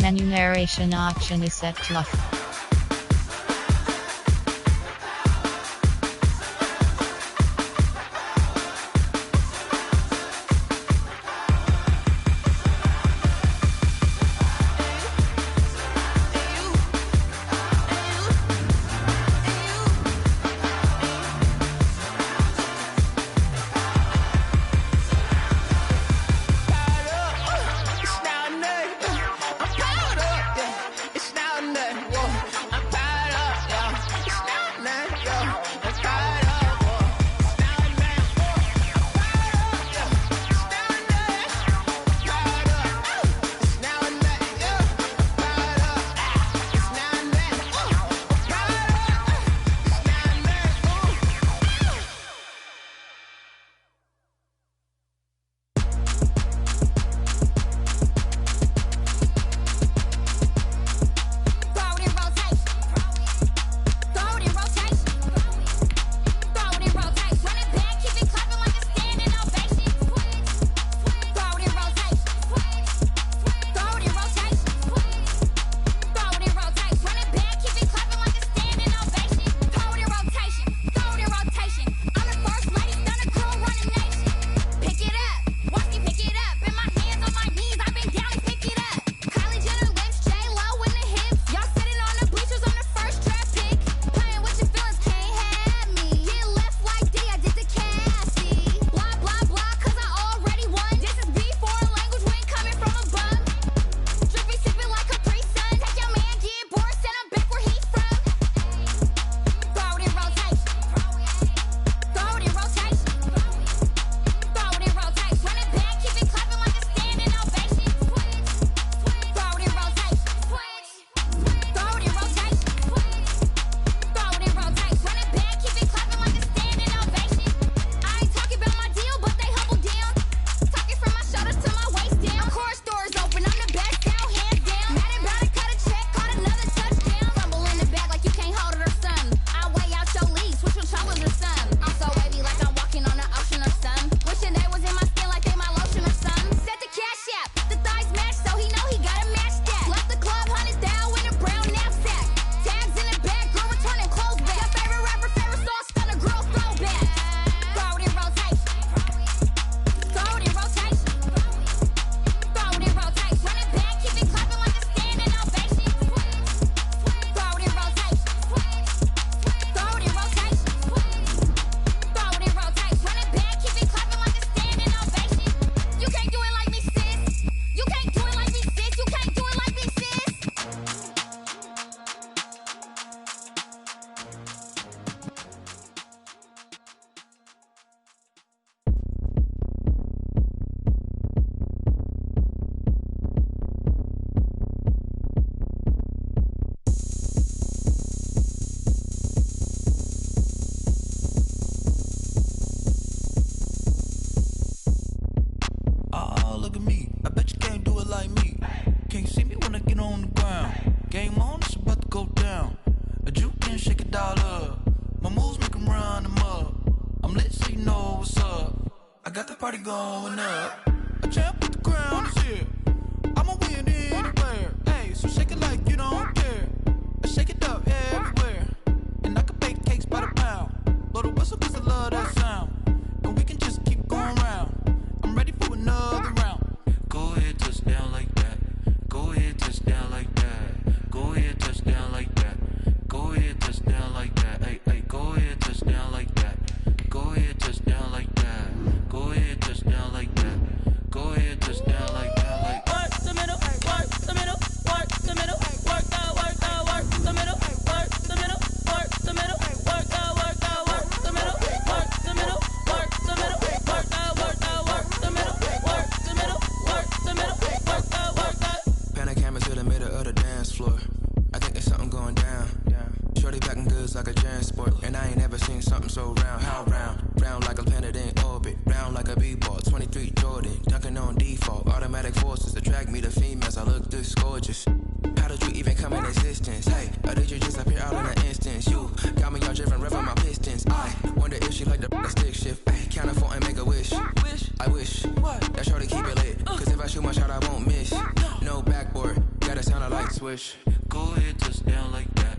Enumeration option is set to off. Going up. A champ with the crown is here. I'ma win anywhere. Hey, so shake it like you don't care. I shake it up everywhere. And I can bake cakes by the pound. Blow the whistle cause I love that sound. And we can just keep going round. I'm ready for another round. Go ahead, touch down like that. Go ahead, touch down like that. Go ahead, touch down like that. Go ahead, touch down like that. Hey, hey, go ahead, touch down like that. Go ahead, touch down like that. Go ahead, touch down like that. Go ahead, touch down like that. Like work the middle, work the middle, work the middle, work the middle, work the middle, work the middle, work the middle, work the middle, work the middle, work the middle, work the middle, work the middle, work the. Pan a camera to the middle of the dance floor. I think there's something going down. Shorty packing goods like a transport, and I ain't never seen something so round. How round? Round like a planet in orbit, round like a b-ball. 23 Jordan, dunking on default. Automatic forces attract me to females. I look this gorgeous. How did you even come in existence? Hey, or did you just appear out in an instance? You got me all driven, revving my pistons. I wonder if she like the stick shift. Hey, count it 4 and make a wish. I wish that shorty keep it lit. Cause if I shoot my shot, I won't miss. No backboard. got it sounding like swish. Go ahead, touchdown like that.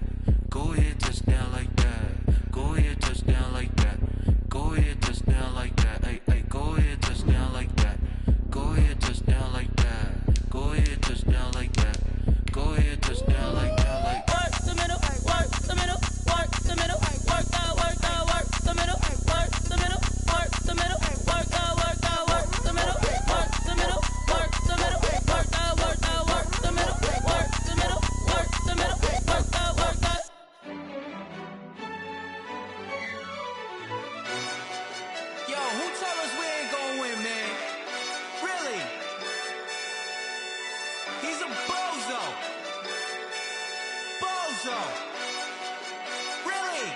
Go ahead, touchdown like that. Go ahead, touchdown like that. Go ahead, touchdown like that. Hey, hey, go ahead, touchdown like that. Go ahead, touchdown like that. Go ahead, touchdown like that. Go ahead, touchdown like that. Like work the middle, work the middle, work the middle, work the middle, work the middle, work the middle, work the middle, work the middle, work the middle, work the middle, work the middle, work the middle, work the. yo, who told us we ain't gonna win, man? Really? He's a bozo. Bozo. Really?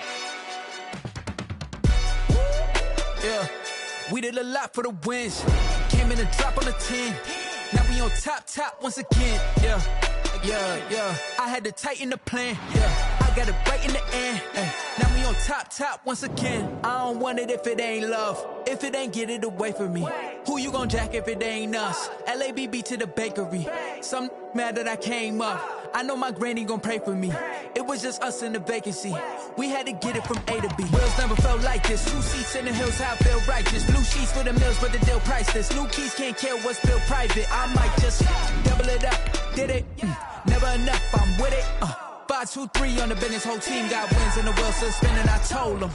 Yeah, we did a lot for the wins. Came in and drop on the 10. Now we on top once again. Yeah. I had to tighten the plan. Yeah, I got it right in the end. Now we on top once again. I don't want it if it ain't love. If it ain't, get it away from me. Who you gon' jack if it ain't us? LABB to the bakery. Some mad that I came up. I know my granny gon' pray for me. It was just us in the vacancy. We had to get it from A to B. Wheels never felt like this. 2 seats in the hills, how I feel righteous. Blue sheets for the mills, but the deal priceless. New keys can't kill what's built private. I might just double it up. Did it? Never enough, I'm with it. 5, 2, 3 on the business. Whole team got wins and the wheels still spinning. I told them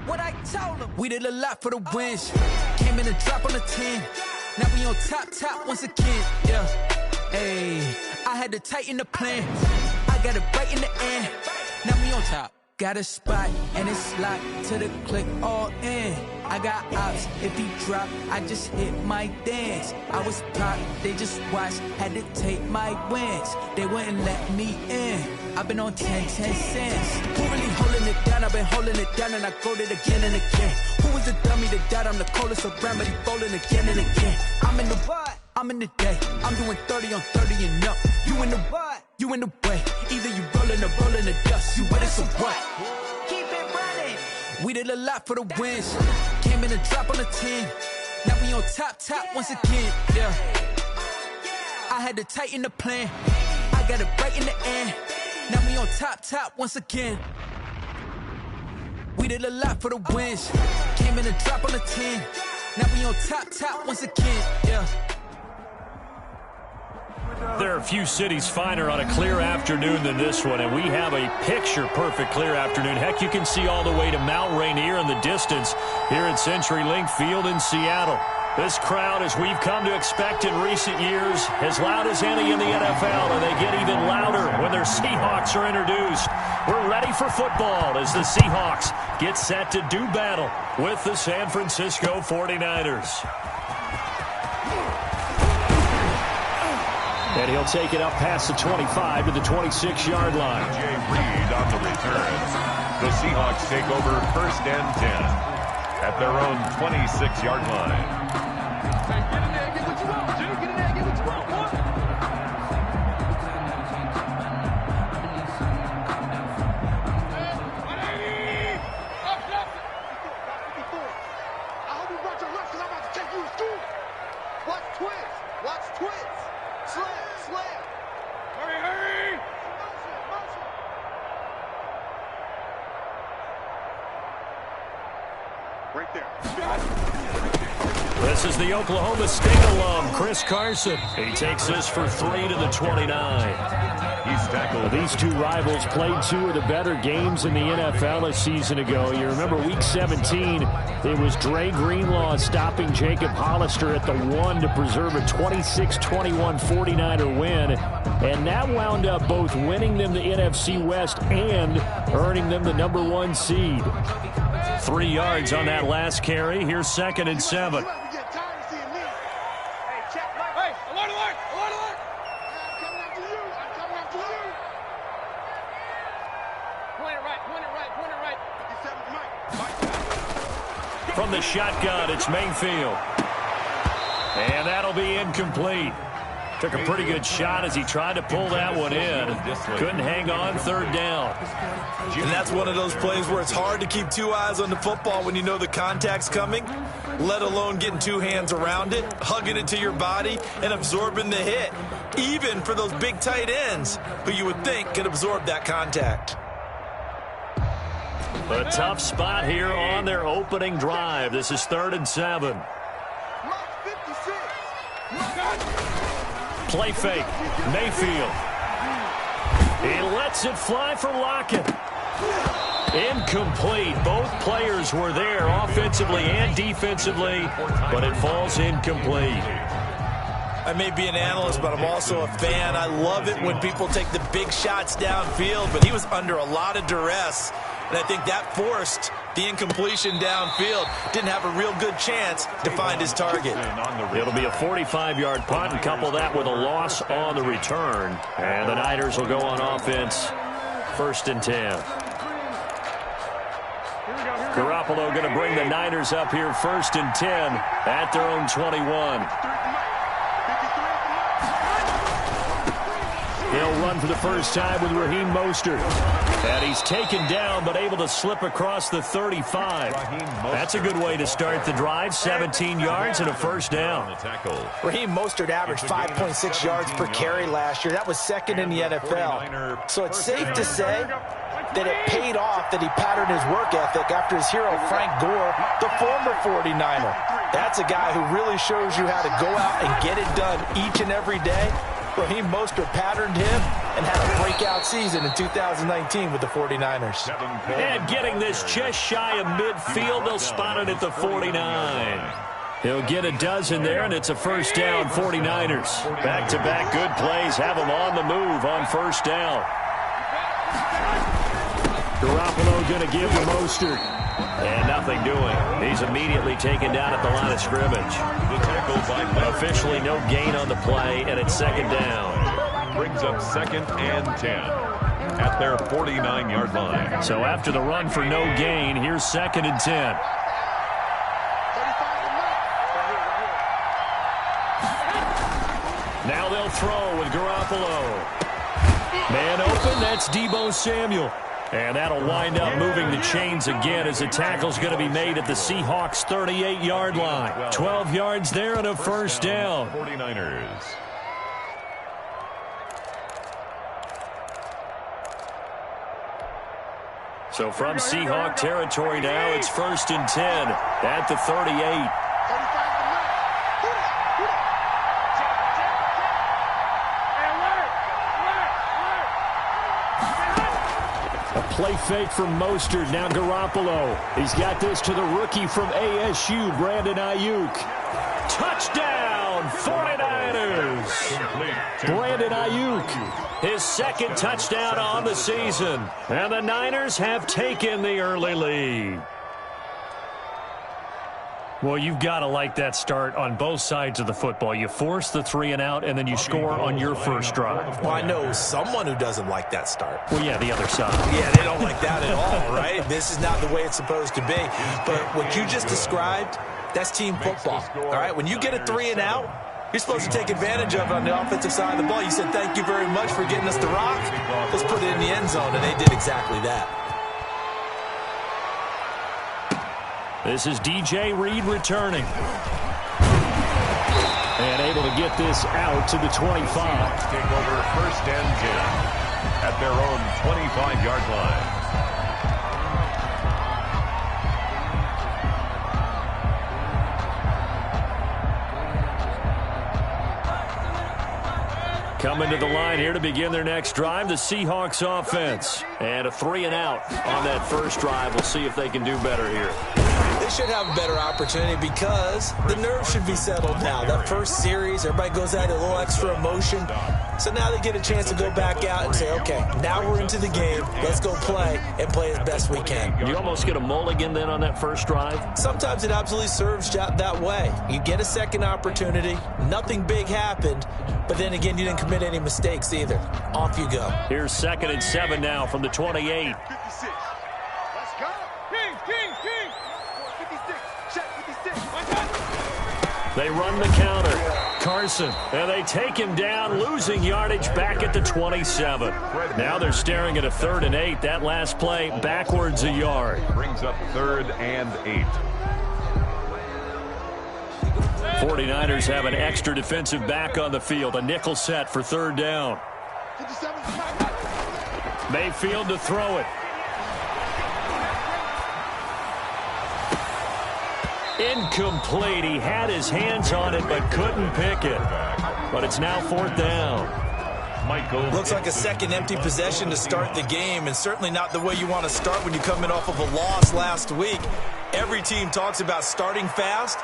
what I told them. We did a lot for the wins. Came in and drop on the 10. Now we on top once again. Yeah. Hey, I had to tighten the plan. I got it right in the end. Now we on top. Got a spot and it's locked to the click all in. I got ops, if he drop, I just hit my dance. I was popped, they just watched, had to take my wins. They wouldn't let me in. I've been on 10 cents. Who really holding it down? I've been holding it down and I go it again and again. Who was the dummy that died? I'm the coldest around, but he bowling again and again. I'm in the what? I'm in the day. I'm doing 30 on 30 and up. You in the what? You in the way. Either you rolling or rolling the dust. You with us or what? Keep it running. We did a lot for the wins. Came in and drop on the 10. Now we on top once again. Yeah. I had to tighten the plan. I got it right in the end. Now we on top once again. We did a lot for the wins. Came in and drop on the 10. Now we on top once again. Yeah. There are a few cities finer on a clear afternoon than this one, and we have a picture-perfect clear afternoon. Heck, you can see all the way to Mount Rainier in the distance here at CenturyLink Field in Seattle. This crowd, as we've come to expect in recent years, as loud as any in the NFL, and they get even louder when their Seahawks are introduced. We're ready for football as the Seahawks get set to do battle with the San Francisco 49ers. And he'll take it up past the 25 to the 26-yard line. Jay Reed on the return. The Seahawks take over 1st and 10 at their own 26-yard line. Get in there, get what you want, Jay. Get in there, get what you want, boy. I hope you brought your lunch because I'm about to take you to school. Watch twins. Watch twins. Slam. Hurry. Motion. Right there. This is the Oklahoma State alum, Chris Carson. He takes this for 3 to the 29. He's tackled. These two rivals played 2 of the better games in the NFL a season ago. You remember Week 17, it was Dre Greenlaw stopping Jacob Hollister at the 1 to preserve a 26-21 49er win. And that wound up both winning them the NFC West and earning them the number 1 seed. 3 yards on that last carry. Here's 2nd and 7. From the shotgun, it's Mayfield. And that'll be incomplete. Took a pretty good shot as he tried to pull that one in. Couldn't hang on third down. And that's one of those plays where it's hard to keep two eyes on the football when you know the contact's coming, let alone getting two hands around it, hugging it to your body, and absorbing the hit, even for those big tight ends who you would think could absorb that contact. A tough spot here on their opening drive. This is 3rd and 7. Play fake. Mayfield. He lets it fly for Lockett. Incomplete. Both players were there offensively and defensively, but it falls incomplete. I may be an analyst, but I'm also a fan. I love it when people take the big shots downfield, but he was under a lot of duress, and I think that forced the incompletion downfield. Didn't have a real good chance to find his target. It'll be a 45-yard punt, and couple that with a loss on the return. And the Niners will go on offense, 1st and 10. Garoppolo going to bring the Niners up here, 1st and 10 at their own 21. He'll run for the first time with Raheem Mostert. And he's taken down, but able to slip across the 35. That's a good way to start the drive. 17 yards and a first down. Raheem Mostert averaged 5.6 yards per carry last year. That was 2nd in the NFL. So it's safe to say that it paid off that he patterned his work ethic after his hero, Frank Gore, the former 49er. That's a guy who really shows you how to go out and get it done each and every day. Raheem Mostert patterned him and had a breakout season in 2019 with the 49ers. And getting this just shy of midfield, they'll spot it at the 49. He'll get a dozen there, and it's a first down, 49ers. Back-to-back good plays have them on the move on first down. Garoppolo going to give to Mostert. And nothing doing. He's immediately taken down at the line of scrimmage. Officially no gain on the play, and it's 2nd down. Brings up 2nd and 10 at their 49-yard line. So after the run for no gain, here's 2nd and 10. Now they'll throw with Garoppolo. Man open, that's Deebo Samuel. And that'll wind up moving the chains again as the tackle's going to be made at the Seahawks' 38-yard line. 12 yards there and a first down. 49ers. So from Seahawk territory now, it's 1st and 10 at the 38. Play fake from Mostert. Now Garoppolo. He's got this to the rookie from ASU, Brandon Ayuk. Touchdown, 49ers. Brandon Ayuk, his 2nd touchdown on the season. And the Niners have taken the early lead. Well, you've got to like that start on both sides of the football. You force the 3 and out, and then you score on your first drive. Well, I know someone who doesn't like that start. Well, yeah, the other side. Yeah, they don't like that at all, right? This is not the way it's supposed to be. But what you just described, that's team football, all right? When you get a 3 and out, you're supposed to take advantage of it on the offensive side of the ball. You said, thank you very much for getting us the rock. Let's put it in the end zone, and they did exactly that. This is DJ Reed returning. And able to get this out to the 25. Take over 1st and 10 at their own 25-yard line. Coming to the line here to begin their next drive, the Seahawks offense. And a 3 and out on that first drive. We'll see if they can do better here. They should have a better opportunity because the nerves should be settled now. That first series, everybody goes out a little extra emotion. So now they get a chance to go back out and say, okay, now we're into the game. Let's go play and play as best we can. You almost get a mulligan then on that first drive? Sometimes it absolutely serves that way. You get a second opportunity. Nothing big happened. But then again, you didn't commit any mistakes either. Off you go. Here's 2nd and 7 now from the 28. 56. Let's go. King. 56. Check 56. They run the counter. Carson. And they take him down, losing yardage back at the 27. Now they're staring at a 3rd and 8. That last play backwards a yard. Brings up 3rd and 8. 49ers have an extra defensive back on the field. A nickel set for 3rd down. Mayfield to throw it. Incomplete. He had his hands on it but couldn't pick it. But it's now 4th down. Looks like a second empty possession to start the game, and certainly not the way you want to start when you come in off of a loss last week. Every team talks about starting fast.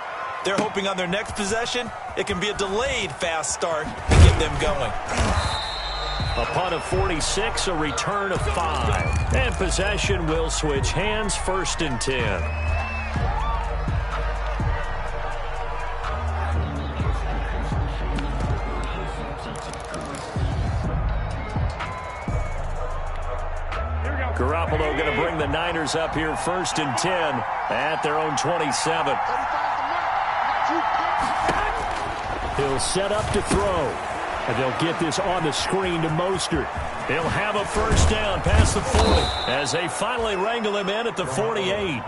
They're hoping on their next possession it can be a delayed fast start to get them going. A punt of 46, a return of 5. And possession will switch hands, 1st and 10. Garoppolo going to bring the Niners up here 1st and 10 at their own 27. He'll set up to throw. And they'll get this on the screen to Mostert. He'll have a 1st down past the 40 as they finally wrangle him in at the 48.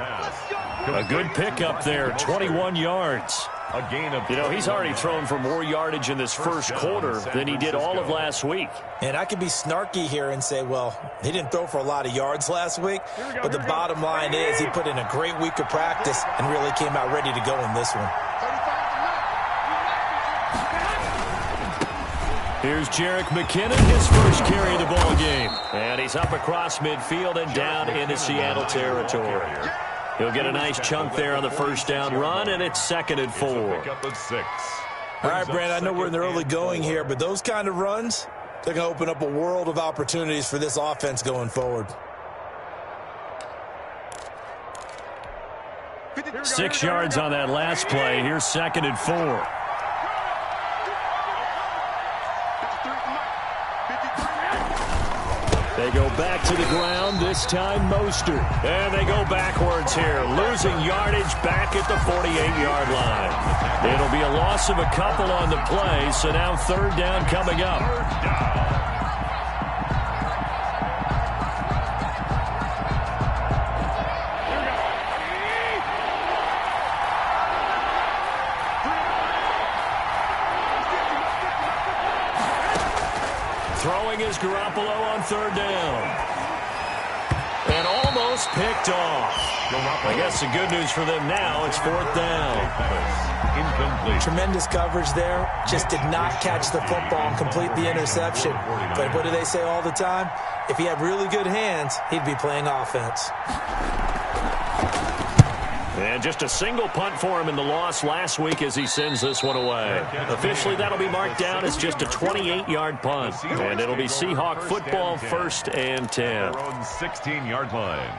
A good pickup there, 21 yards. A gain of, he's already thrown for more yardage in this first quarter than he did all of last week. And I could be snarky here and say, well, he didn't throw for a lot of yards last week, but the bottom line is he put in a great week of practice and really came out ready to go in this one. Here's Jerick McKinnon, his first carry of the ball game. And he's up across midfield and down into Seattle territory. He'll get a nice chunk there on the 1st down run, and it's 2nd and 4. All right, Brandon, I know we're in the early going here, but those kind of runs, they're going to open up a world of opportunities for this offense going forward. 6 yards on that last play. Here's 2nd and 4. They go back to the ground, this time Mostert. And they go backwards here, losing yardage back at the 48-yard line. It'll be a loss of a couple on the play, so now 3rd down coming up. Throwing is Garoppolo on 3rd down. And almost picked off. I guess the good news for them now, it's 4th down. Incomplete. Tremendous coverage there. Just did not catch the football and complete the interception. But what do they say all the time? If he had really good hands, he'd be playing offense. And just a single punt for him in the loss last week as he sends this one away. Officially, that'll be marked down as just a 28-yard punt. And it'll be Seahawk football, 1st and 10. Their own 16-yard line.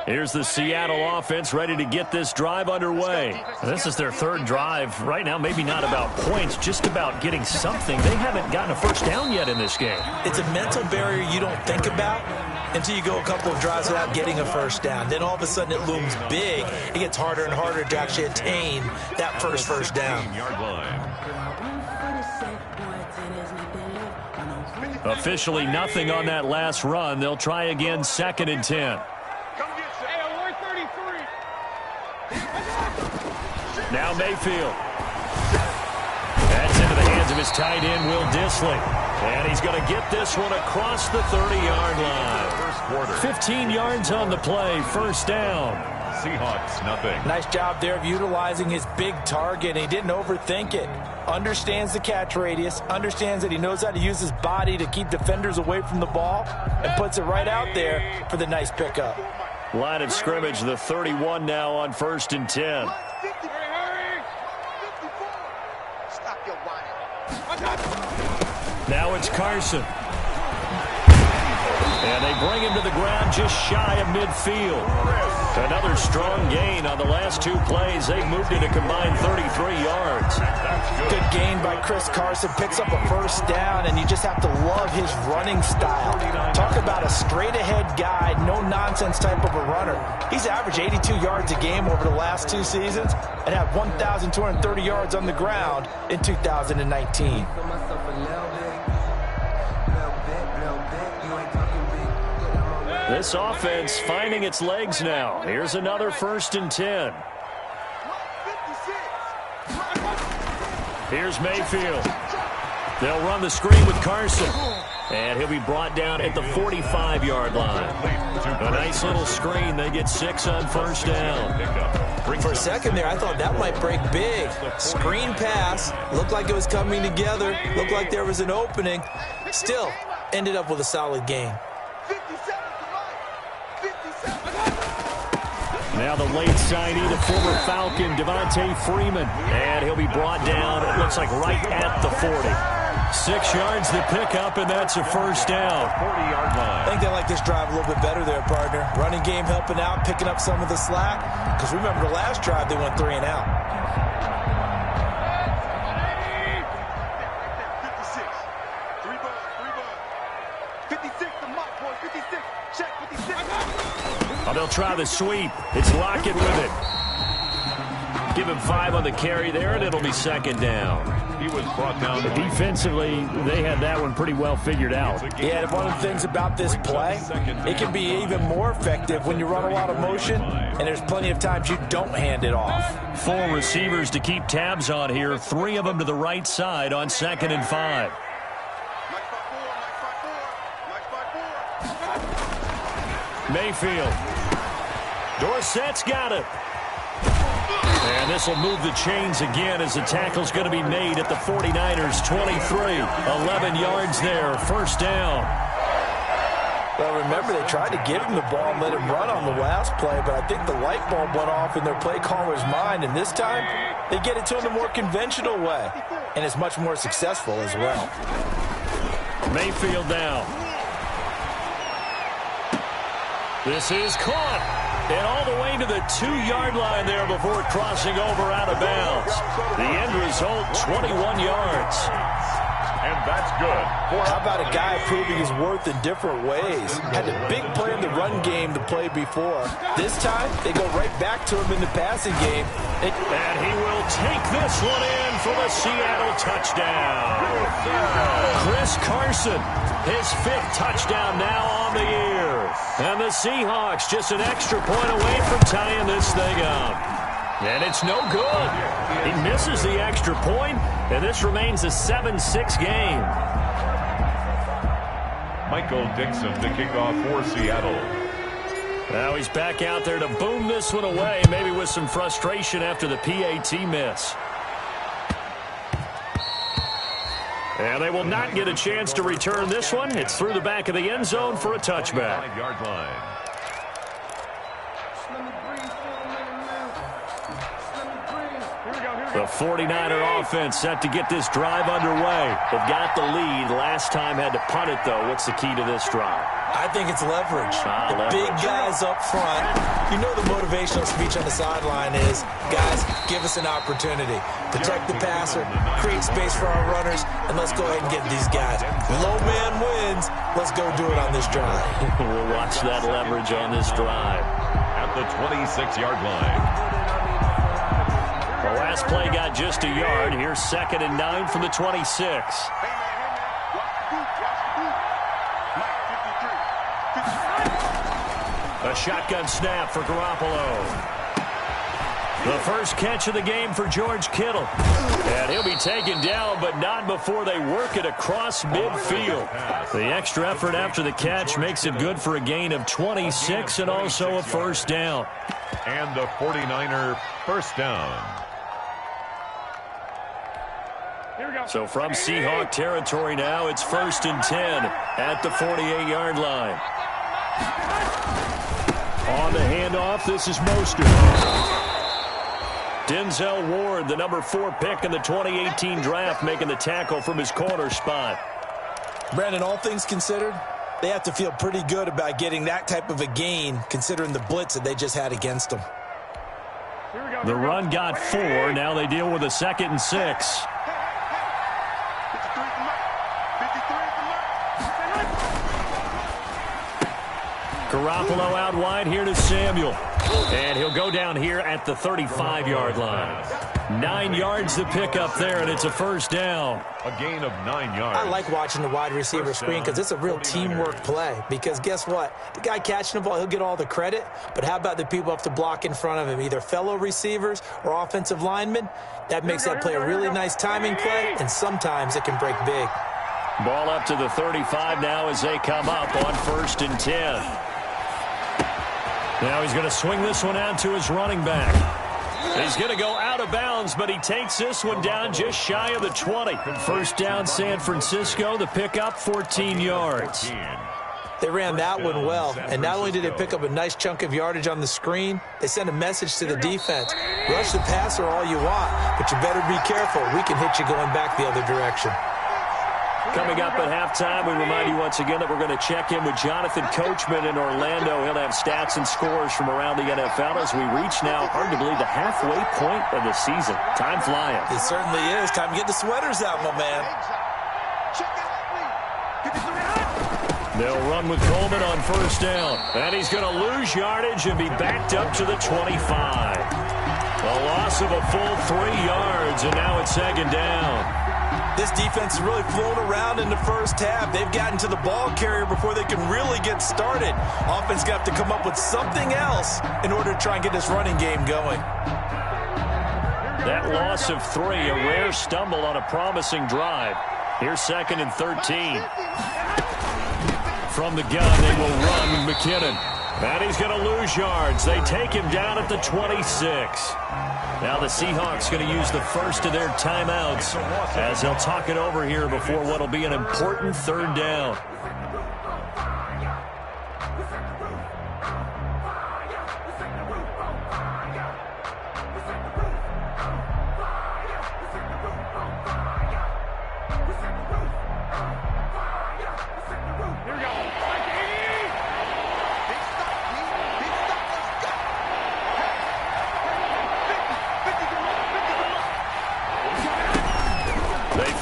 Here's the Seattle offense ready to get this drive underway. This is their 3rd drive. Right now, maybe not about points, just about getting something. They haven't gotten a 1st down yet in this game. It's a mental barrier you don't think about until you go a couple of drives without getting a 1st down. Then all of a sudden it looms big. It gets harder and harder to actually attain that first down. Officially nothing on that last run. They'll try again, 2nd and 10. Now Mayfield. That's into the hands of his tight end, Will Dissly. And he's going to get this one across the 30-yard line. 15 yards on the play, 1st down. Seahawks, nothing. Nice job there of utilizing his big target. He didn't overthink it. Understands the catch radius, understands that he knows how to use his body to keep defenders away from the ball, and puts it right out there for the nice pickup. Line of scrimmage, the 31 now on 1st and 10. Now it's Carson. And they bring him to the ground just shy of midfield. Another strong gain on the last 2 plays. They've moved it a combined 33 yards. Good gain by Chris Carson. Picks up a first down, and you just have to love his running style. Talk about a straight-ahead guy, no-nonsense type of a runner. He's averaged 82 yards a game over the last 2 seasons and had 1,230 yards on the ground in 2019. This offense finding its legs now. Here's another 1st and 10. Here's Mayfield. They'll run the screen with Carson. And he'll be brought down at the 45-yard line. A nice little screen. They get 6 on 1st down. For a second there, I thought that might break big. Screen pass. Looked like it was coming together. Looked like there was an opening. Still, ended up with a solid gain. Now the late signee, the former Falcon, Devontae Freeman. And he'll be brought down, it looks like right at the 40. 6 yards to pick up, and that's a 1st down. 40-yard line. I think they like this drive a little bit better there, partner. Running game helping out, picking up some of the slack. Because remember the last drive, they went 3 and out. 56. 3 bucks. 56 the mark, boys. 56. Check 56. Oh, they'll try the sweep. It's Lockett with it. Give him 5 on the carry there, and it'll be 2nd down. He was brought down. Defensively, they had that one pretty well figured out. Yeah, and one of the things about this play, it can be even more effective when you run a lot of motion, and there's plenty of times you don't hand it off. 4 receivers to keep tabs on here. 3 of them to the right side on 2nd and 5. Mayfield. Dorsett's got it. And this will move the chains again as the tackle's going to be made at the 49ers 23. 11 yards there, 1st down. Well, remember, they tried to give him the ball and let him run on the last play, but I think the light bulb went off in their play caller's mind, and this time they get it to him the more conventional way, and it's much more successful as well. Mayfield down. This is caught. And all the way to the 2-yard line there before crossing over out of bounds. The end result, 21 yards. And that's good. How about a guy proving his worth in different ways? Had a big play in the run game to play before. This time, they go right back to him in the passing game. And he will take this one in for the Seattle touchdown. Chris Carson, his 5th touchdown now on the year. And the Seahawks just an extra point away from tying this thing up. And it's no good. He misses the extra point, and this remains a 7-6 game. Michael Dixon to kick off for Seattle. Now he's back out there to boom this one away, maybe with some frustration after the PAT miss. And they will not get a chance to return this one. It's through the back of the end zone for a touchback. 5-yard line. The 49er offense set to get this drive underway. They've got the lead. Last time had to punt it, though. What's the key to this drive? I think it's leverage. The big guys up front. You know the motivational speech on the sideline is, guys, give us an opportunity. Protect the passer, create space for our runners, and let's go ahead and get these guys. Low man wins. Let's go do it on this drive. We'll watch that leverage on this drive. At the 26-yard line. The last play got just a yard. Here's 2nd and 9 from the 26. A shotgun snap for Garoppolo. The first catch of the game for George Kittle. And he'll be taken down, but not before they work it across midfield. The extra effort after the catch makes it good for a gain of 26 and also a 1st down. And the 49er 1st down. So from Seahawk territory now, it's 1st and 10 at the 48-yard line. On the handoff, this is Mostert. Denzel Ward, the number 4 pick in the 2018 draft, making the tackle from his corner spot. Brandon, all things considered, They have to feel pretty good about getting that type of a gain, considering the blitz that they just had against them. The run got 4. Now they deal with a 2nd and 6. Garoppolo out wide here to Samuel. And he'll go down here at the 35-yard line. 9 yards to pick up there, and it's a first down. A gain of 9 yards. I like watching the wide receiver screen because it's a real teamwork play. Because guess what? The guy catching the ball, he'll get all the credit. But how about the people up to block in front of him, either fellow receivers or offensive linemen? That makes that play a really nice timing play, and sometimes it can break big. Ball up to the 35 now as they come up on 1st and 10. Now he's going to swing this one out to his running back. He's going to go out of bounds, but he takes this one down just shy of the 20. First down, San Francisco. The pickup, 14 yards. They ran that one well, and not only did they pick up a nice chunk of yardage on the screen, they sent a message to the defense. Rush the passer all you want, but you better be careful. We can hit you going back the other direction. Coming up at halftime, we remind you once again that we're going to check in with Jonathan Coachman in Orlando. He'll have stats and scores from around the NFL as we reach now, hard to believe, the halfway point of the season. Time flying. It certainly is. Time to get the sweaters out, my man. They'll run with Coleman on first down. And he's going to lose yardage and be backed up to the 25. A loss of a full 3 yards, and now it's 2nd down. This defense is really flown around in the first half. They've gotten to the ball carrier before they can really get started. Offense got to come up with something else in order to try and get this running game going. That loss of 3, a rare stumble on a promising drive. Here's 2nd and 13. From the gun, they will run McKinnon. And he's going to lose yards. They take him down at the 26. Now the Seahawks going to use the first of their timeouts as they'll talk it over here before what will be an important 3rd down.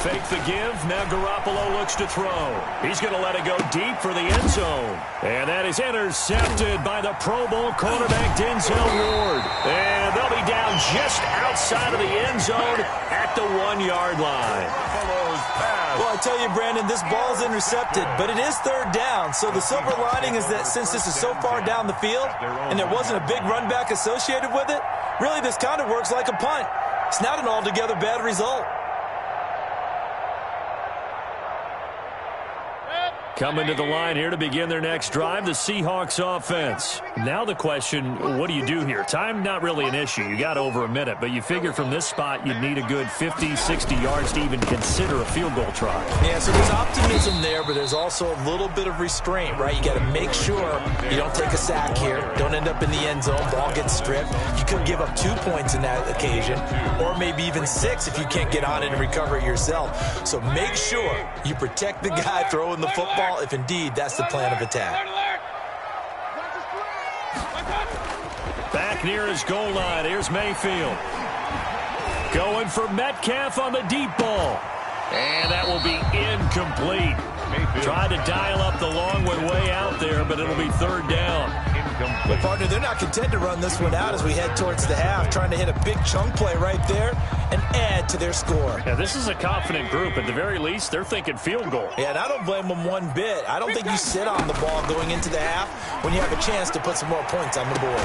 Fake the give. Now Garoppolo looks to throw. He's going to let it go deep for the end zone. And that is intercepted by the Pro Bowl cornerback Denzel Ward. And they'll be down just outside of the end zone at the 1-yard line. Well, I tell you, Brandon, this ball's intercepted, but it is 3rd down. So the silver lining is that since this is so far down the field and there wasn't a big run back associated with it, really this kind of works like a punt. It's not an altogether bad result. Coming to the line here to begin their next drive, the Seahawks offense. Now the question, what do you do here? Time, not really an issue. You got over a minute, but you figure from this spot you'd need a good 50, 60 yards to even consider a field goal try. Yeah, so there's optimism there, but there's also a little bit of restraint, right? You got to make sure you don't take a sack here. Don't end up in the end zone. Ball gets stripped. You could give up 2 points in that occasion, or maybe even 6 if you can't get on it and recover it yourself. So make sure you protect the guy throwing the football if indeed that's the plan of attack. Back near his goal line. Here's Mayfield. Going for Metcalf on the deep ball. And that will be incomplete. Tried to dial up the long one way out there, but it'll be 3rd down. Well, partner, they're not content to run this one out as we head towards the half, trying to hit a big chunk play right there and add to their score. Yeah, this is a confident group. At the very least, they're thinking field goal. Yeah, and I don't blame them one bit. I don't think you sit on the ball going into the half when you have a chance to put some more points on the board.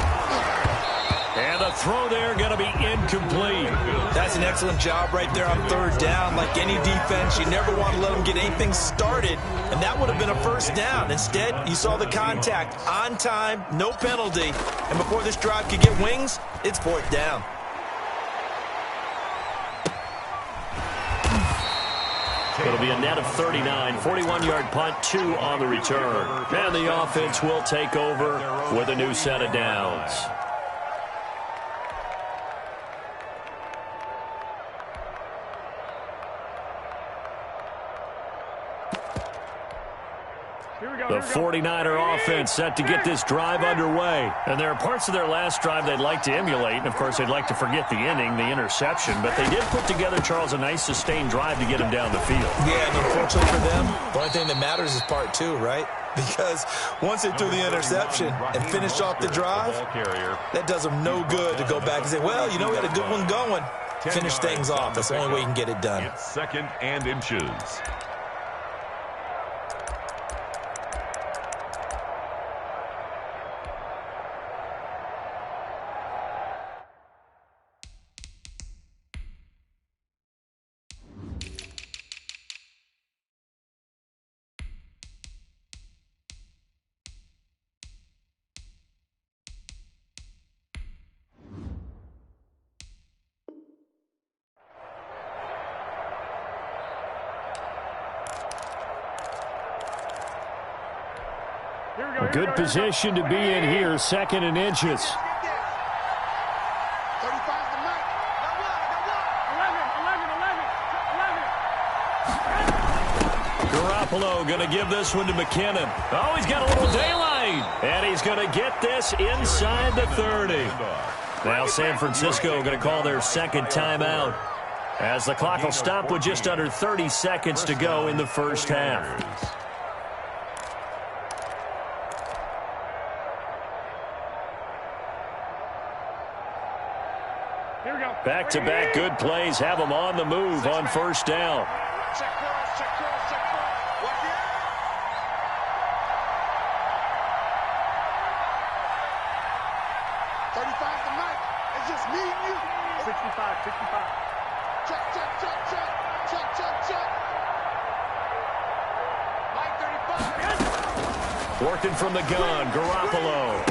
And the throw there going to be incomplete. That's an excellent job right there on 3rd down. Like any defense, you never want to let them get anything started, and that would have been a first down. Instead, you saw the contact on time, no penalty, and before this drive could get wings, it's 4th down. It'll be a net of 39, 41-yard punt, 2 on the return. And the offense will take over with a new set of downs. The 49er offense set to get this drive underway. And there are parts of their last drive they'd like to emulate. And, of course, they'd like to forget the inning, the interception. But they did put together, Charles, a nice sustained drive to get him down the field. Yeah, and unfortunately for them, the only thing that matters is part two, right? Because once they threw the interception and finished off the drive, that does them no good to go back and say, well, you know, we had a good one going. Finish things off. That's the only way you can get it done. It's 2nd and inches. A good position to be in here, 2nd and inches. 35 to Mike. Garoppolo going to give this one to McKinnon. Oh, he's got a little daylight. And he's going to get this inside the 30. Now San Francisco going to call their 2nd timeout, as the clock will stop with just under 30 seconds to go in the first half. Back-to-back good plays have them on the move on first down. Check cross, check cross, check cross. Watch it. $35 to Mike. It's just me and you. 65. Check. Mike 35. Working from the gun, Garoppolo.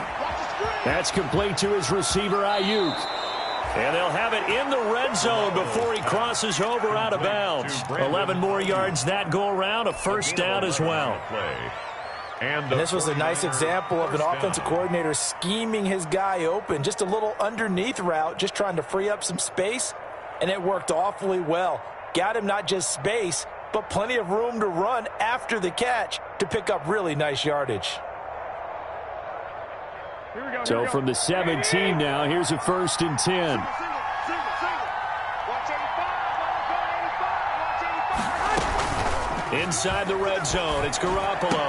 That's complete to his receiver, Ayuk. And they'll have it in the red zone before he crosses over out of bounds. 11 more yards that go around, a first down as well. And this was a nice example of an offensive coordinator scheming his guy open. Just a little underneath route, just trying to free up some space, and it worked awfully well. Got him not just space, but plenty of room to run after the catch to pick up really nice yardage. So from the 17 now, here's a 1st and 10. Inside the red zone, it's Garoppolo.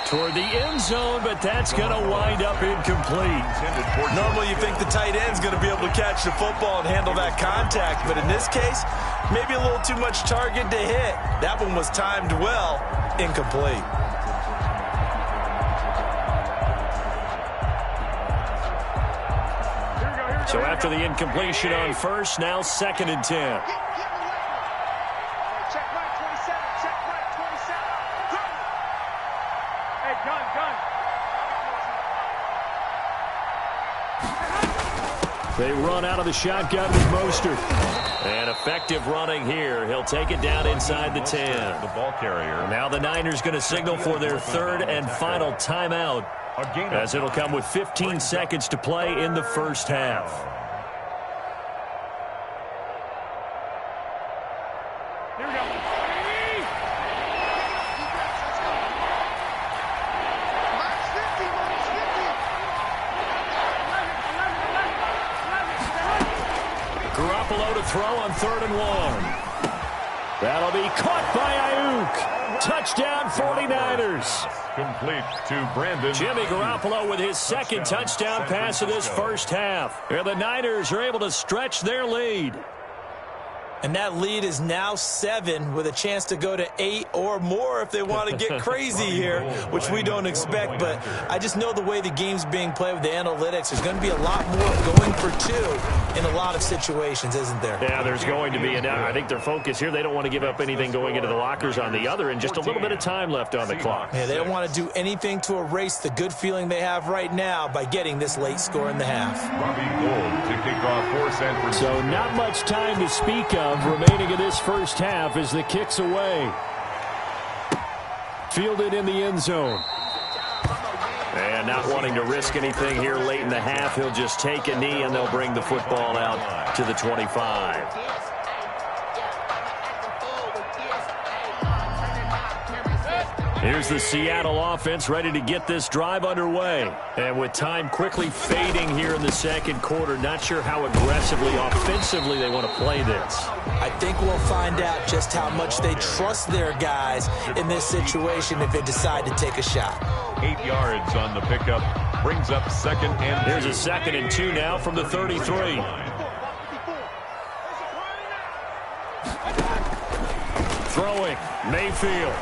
Toward the end zone, but that's going to wind up incomplete. Normally you think the tight end's going to be able to catch the football and handle that contact, but in this case, maybe a little too much target to hit. That one was timed well, incomplete. So after the incompletion on first, now 2nd and 10. Check right 27. Check right 27. Hey, gun. They run out of the shotgun with Mostert. And effective running here. He'll take it down inside the 10. The ball carrier. Now the Niners going to signal for their 3rd and final timeout, as it'll come with 15 seconds to play in the first half. Here we go. Garoppolo to throw on 3rd and 1. That'll be caught by Ayuk. Touchdown 49ers. Complete to Brandon. Jimmy Garoppolo with his 2nd touchdown pass of this first half. And the Niners are able to stretch their lead. And that lead is now 7 with a chance to go to 8 or more if they want to get crazy here, which we don't expect. But I just know the way the game's being played with the analytics, there's going to be a lot more going for 2 in a lot of situations, isn't there? Yeah, there's going to be. And I think their focus here, they don't want to give up anything going into the lockers on the other, and just a little bit of time left on the clock. Yeah, they don't want to do anything to erase the good feeling they have right now by getting this late score in the half. Robbie Gould to kick off for San Francisco. So not much time to speak of remaining in this first half as the kick's away. Fielded in the end zone. And not wanting to risk anything here late in the half, he'll just take a knee and they'll bring the football out to the 25. Here's the Seattle offense ready to get this drive underway. And with time quickly fading here in the second quarter, not sure how aggressively, offensively they want to play this. I think we'll find out just how much they trust their guys in this situation if they decide to take a shot. 8 yards on the pickup. Brings up 2nd and 2. Here's a 2nd and 2 now from the 33. Throwing, Mayfield.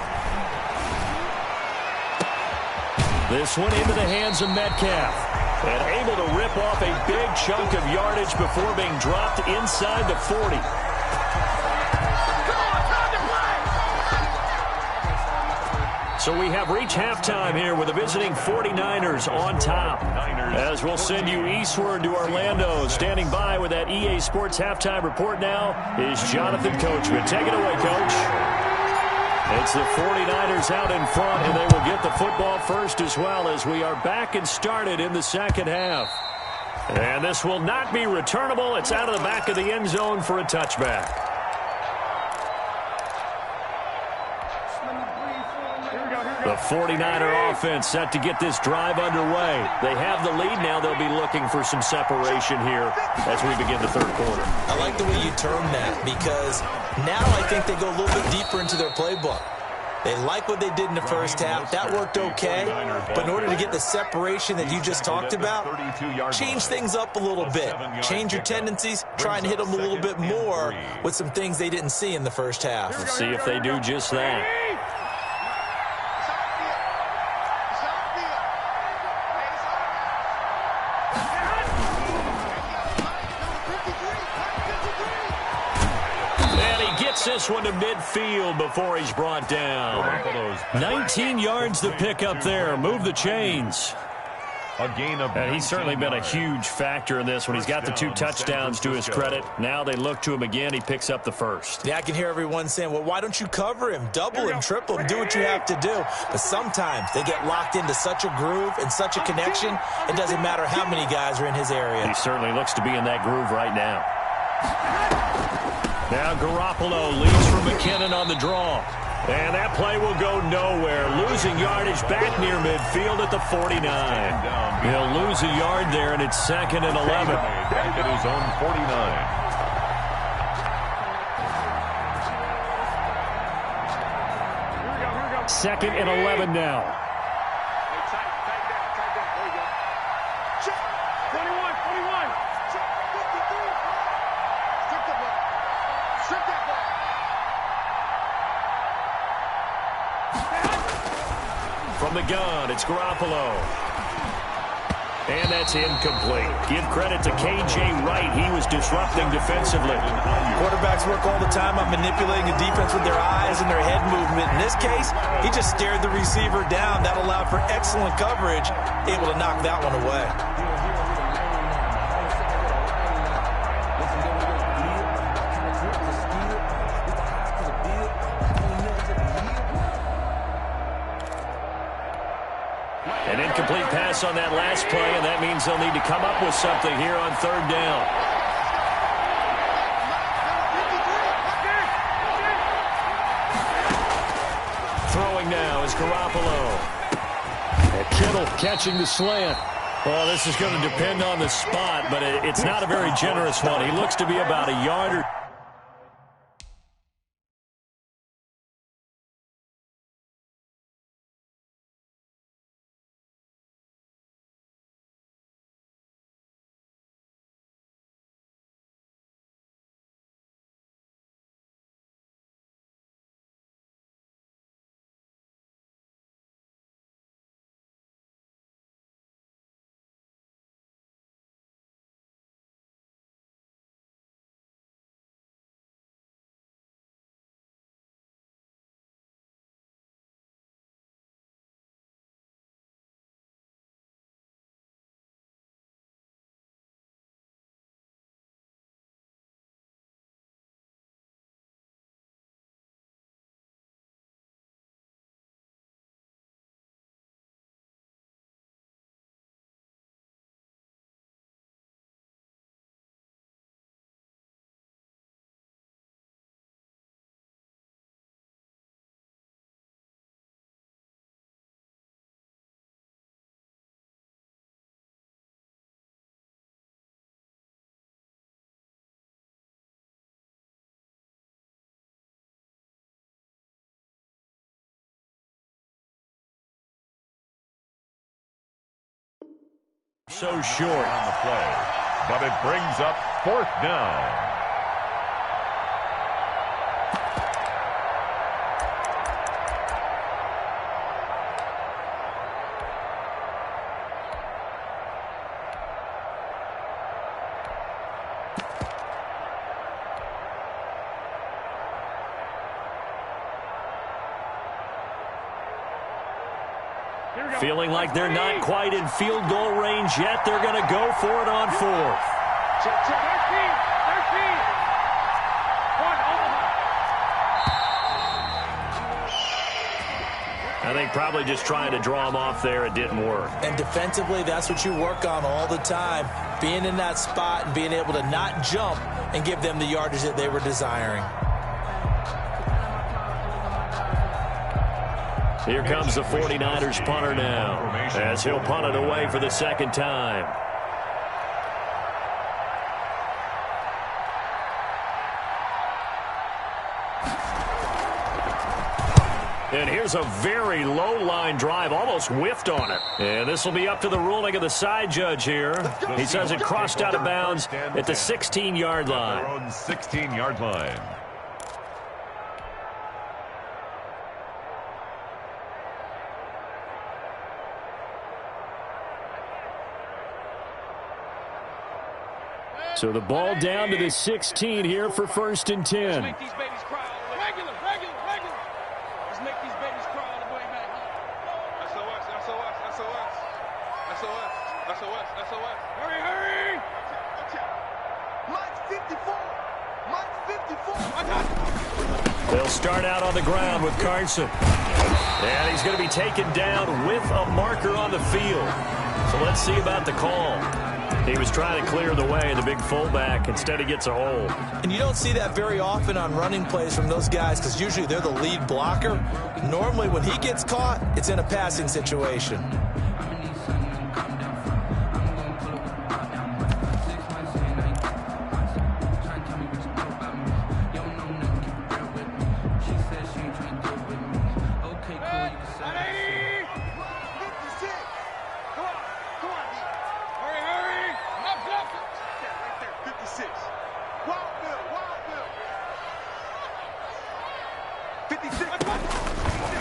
This one into the hands of Metcalf. And able to rip off a big chunk of yardage before being dropped inside the 40. So we have reached halftime here with the visiting 49ers on top. As we'll send you eastward to Orlando. Standing by with that EA Sports halftime report now is Jonathan Coachman. Take it away, Coach. It's the 49ers out in front, and they will get the football first as well as we are back and started in the second half. And this will not be returnable. It's out of the back of the end zone for a touchback. The 49er offense set to get this drive underway. They have the lead now. They'll be looking for some separation here as we begin the third quarter. I like the way you term that because now I think they go a little bit deeper into their playbook. They like what they did in the first half. That worked okay. But in order to get the separation that you just talked about, change things up a little bit. Change your tendencies. Try and hit them a little bit more with some things they didn't see in the first half. Let's see if they do just that. This one to midfield before he's brought down. 19 yards to pick up there. Move the chains. And he's certainly been a huge factor in this one. He's got the 2 touchdowns to his credit. Now they look to him again. He picks up the first. Yeah, I can hear everyone saying, well, why don't you cover him? Double him, triple him, do what you have to do. But sometimes they get locked into such a groove and such a connection, it doesn't matter how many guys are in his area. He certainly looks to be in that groove right now. Now Garoppolo leads from McKinnon on the draw. And that play will go nowhere. Losing yardage back near midfield at the 49. He'll lose a yard there, and it's 2nd and 11. Back at his own 49. 2nd and 11 now. From the gun, it's Garoppolo. And that's incomplete. Give credit to K.J. Wright. He was disrupting defensively. Quarterbacks work all the time on manipulating the defense with their eyes and their head movement. In this case, he just stared the receiver down. That allowed for excellent coverage, able to knock that one away. An incomplete pass on that last play, and that means they'll need to come up with something here on 3rd down. Throwing now is Garoppolo. And Kittle catching the slant. Well, this is going to depend on the spot, but it's not a very generous one. He looks to be about a yard or So short on the play, but it brings up 4th down. Feeling like they're not quite in field goal range yet. They're going to go for it on 4th. I think probably just trying to draw them off there. It didn't work. And defensively, that's what you work on all the time. Being in that spot and being able to not jump and give them the yardage that they were desiring. Here comes the 49ers punter now, as he'll punt it away for the 2nd time. And here's a very low line drive, almost whiffed on it. And this will be up to the ruling of the side judge here. He says it crossed out of bounds at the 16-yard line. Their own 16-yard line. So the ball down to the 16 here for 1st and 10. Let's make these babies cry. Regular. Let's make these babies cry all the way back. SOS. Hurry. Mike's 54. They'll start out on the ground with Carson. And he's going to be taken down with a marker on the field. So let's see about the call. He was trying to clear the way, the big fullback. Instead, he gets a hold. And you don't see that very often on running plays from those guys because usually they're the lead blocker. Normally, when he gets caught, it's in a passing situation.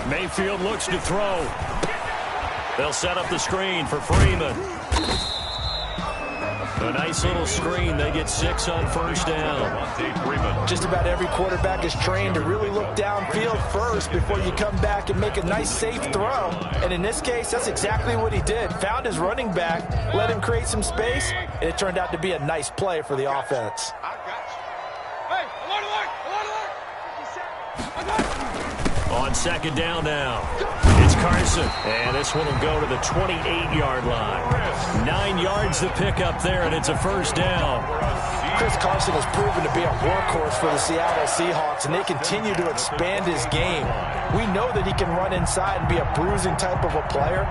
Mayfield looks to throw. They'll set up the screen for Freeman. A nice little screen. They get 6 on 1st down. Just about every quarterback is trained to really look downfield first before you come back and make a nice, safe throw. And in this case, that's exactly what he did. Found his running back, let him create some space, and it turned out to be a nice play for the offense. On 2nd down now, it's Carson. And this one will go to the 28-yard line. 9 yards to pick up there, and it's a 1st down. Chris Carson has proven to be a workhorse for the Seattle Seahawks, and they continue to expand his game. We know that he can run inside and be a bruising type of a player,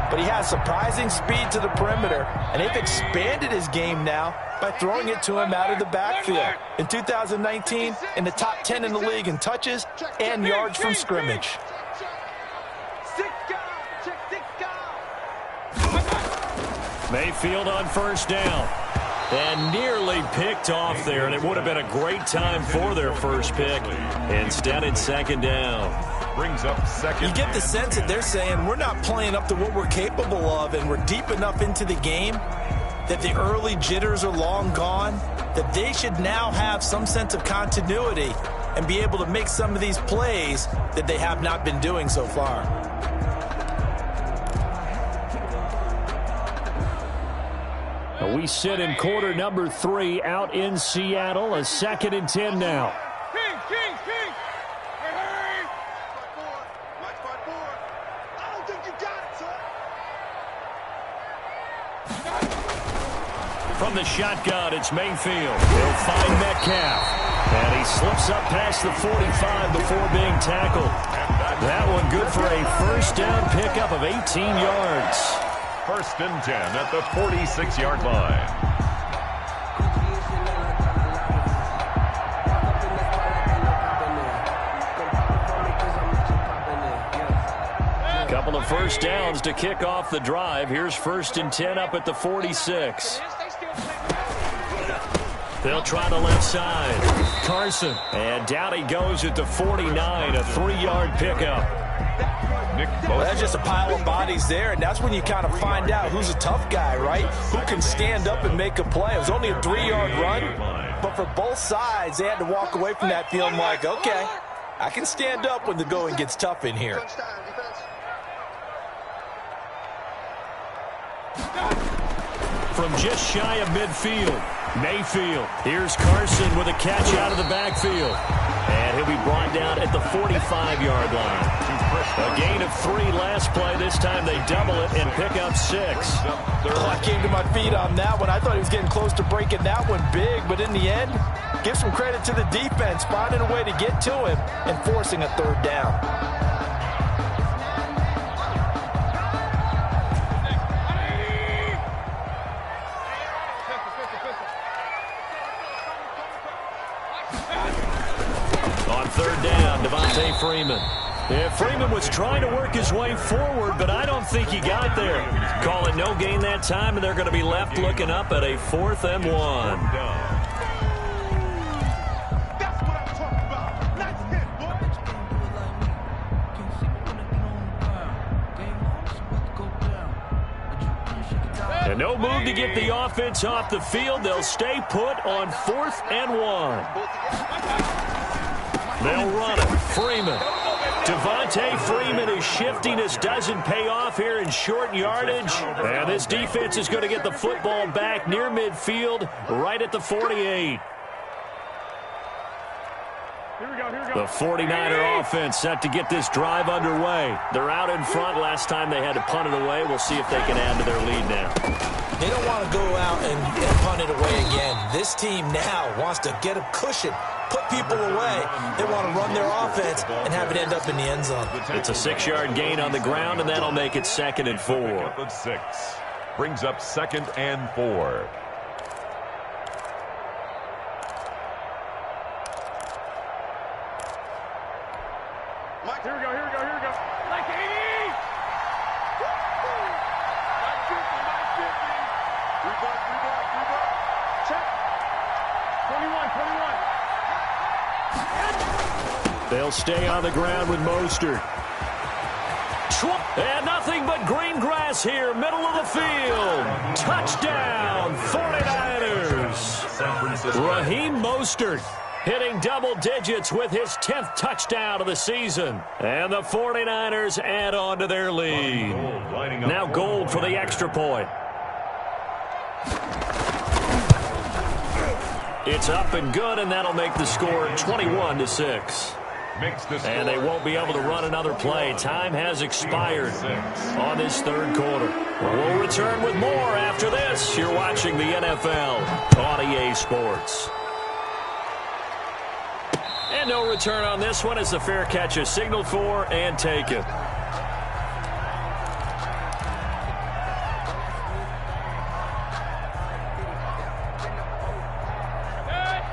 but he has surprising speed to the perimeter, and they've expanded his game now by throwing it to him out of the backfield. In 2019, in the top 10 in the league in touches and yards from scrimmage. Mayfield on 1st down. And nearly picked off there, and it would have been a great time for their first pick. Instead, it's 2nd down. Brings up 2nd. You get the sense that they're saying we're not playing up to what we're capable of, and we're deep enough into the game that the early jitters are long gone, that they should now have some sense of continuity and be able to make some of these plays that they have not been doing so far. We sit in quarter number 3 out in Seattle. A 2nd and 10 now. King. Hurry. I don't think you got it, son. From the shotgun, it's Mayfield. He'll find Metcalf. And he slips up past the 45 before being tackled. That one good for a 1st down pickup of 18 yards. 1st and 10 at the 46-yard line. Couple of first downs to kick off the drive. Here's 1st and 10 up at the 46. They'll try the left side. Carson. And down he goes at the 49, a 3-yard pickup. Well, that's just a pile of bodies there, and that's when you kind of find out who's a tough guy, right? Who can stand up and make a play. It was only a 3-yard run, but for both sides, they had to walk away from that feeling like, okay, I can stand up when the going gets tough in here. From just shy of midfield, Mayfield. Here's Carson with a catch out of the backfield. And he'll be brought down at the 45-yard line. A gain of 3 last play. This time they double it and pick up 6. I came to my feet on that one. I thought he was getting close to breaking that one big, but in the end, give some credit to the defense, finding a way to get to him and forcing a 3rd down. On 3rd down, Devontae Freeman. Yeah, Freeman was trying to work his way forward, but I don't think he got there. Call it no gain that time, and they're going to be left looking up at a 4th and 1. That's what I'm talking about. Nice hit, boy. And no move to get the offense off the field. They'll stay put on 4th and 1. They'll run it. Freeman. Devontae Freeman is shifting. This doesn't pay off here in short yardage. And this defense is going to get the football back near midfield, right at the 48. The 49er offense set to get this drive underway. They're out in front. Last time they had to punt it away. We'll see if they can add to their lead now. They don't want to go out and punt it away again. This team now wants to get a cushion, put people away. They want to run their offense and have it end up in the end zone. It's a 6-yard gain on the ground, and that'll make it 2nd and 4. 6 brings up 2nd and 4. Mike, here we go. Like 80! Like 50. Reverse. Check. 21. They'll stay on the ground with Mostert. And nothing but green grass here, middle of the field. Touchdown, 49ers. Raheem Mostert hitting double digits with his 10th touchdown of the season. And the 49ers add on to their lead. Now Gold for the extra point. It's up and good, and that'll make the score 21-6. And they won't be able to run another play. Time has expired on this 3rd quarter. We'll return with more after this. You're watching the NFL on EA Sports. And no return on this one as the fair catch is signaled for and taken.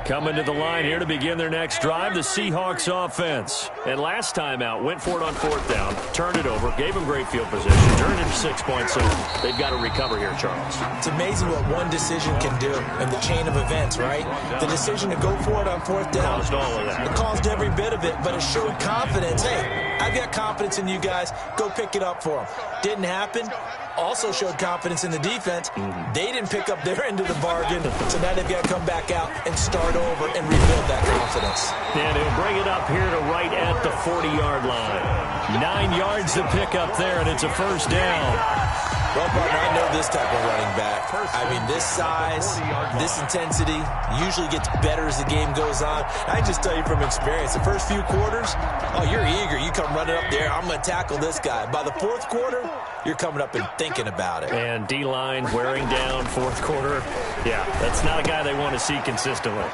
Coming to the line here to begin their next drive, the Seahawks offense. And last time out, went for it on 4th down, turned it over, gave them great field position, turned it 6 points. So they've got to recover here, Charles. It's amazing what one decision can do in the chain of events, right? The decision to go for it on 4th down. Caused all of that. It caused every bit of it, but it showed confidence. Hey, I've got confidence in you guys. Go pick it up for them. Didn't happen. Also showed confidence in the defense. They didn't pick up their end of the bargain, so now they've got to come back out and start over and rebuild that confidence. And he'll bring it up here to right at the 40-yard line. 9 yards to pick up there, and it's a 1st down. Well, partner, I know this type of running back. I mean, this size, this intensity usually gets better as the game goes on. I just tell you from experience, the first few quarters, oh, you're eager. You come running up there, I'm going to tackle this guy. By the 4th quarter, you're coming up and thinking about it. And D-line wearing down 4th quarter. Yeah, that's not a guy they want to see consistently.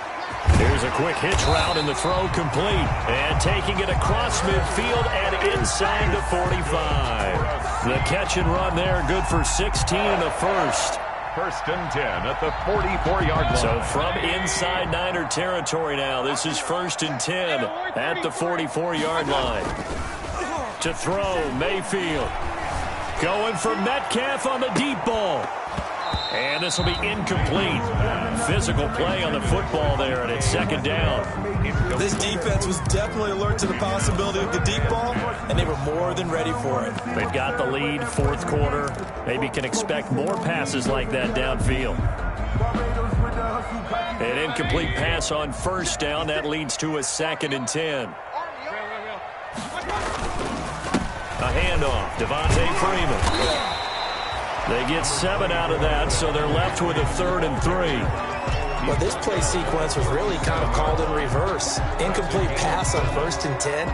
Here's a quick hitch route and the throw complete. And taking it across midfield and inside the 45. The catch and run there, good for 16 in the 1st. 1st and 10 at the 44-yard line. So from inside Niner territory now, this is 1st and 10 at the 44-yard line. To throw, Mayfield. Going for Metcalf on the deep ball. And this will be incomplete. Physical play on the football there, and it's second down. This defense was definitely alert to the possibility of the deep ball, and they were more than ready for it. They've got the lead, fourth quarter. Maybe can expect more passes like that downfield. An incomplete pass on first down. That leads to a 2nd and 10. A handoff. Devontae Freeman. They get 7 out of that, so they're left with a 3rd and 3. Well, this play sequence was really kind of called in reverse. Incomplete pass on 1st and 10.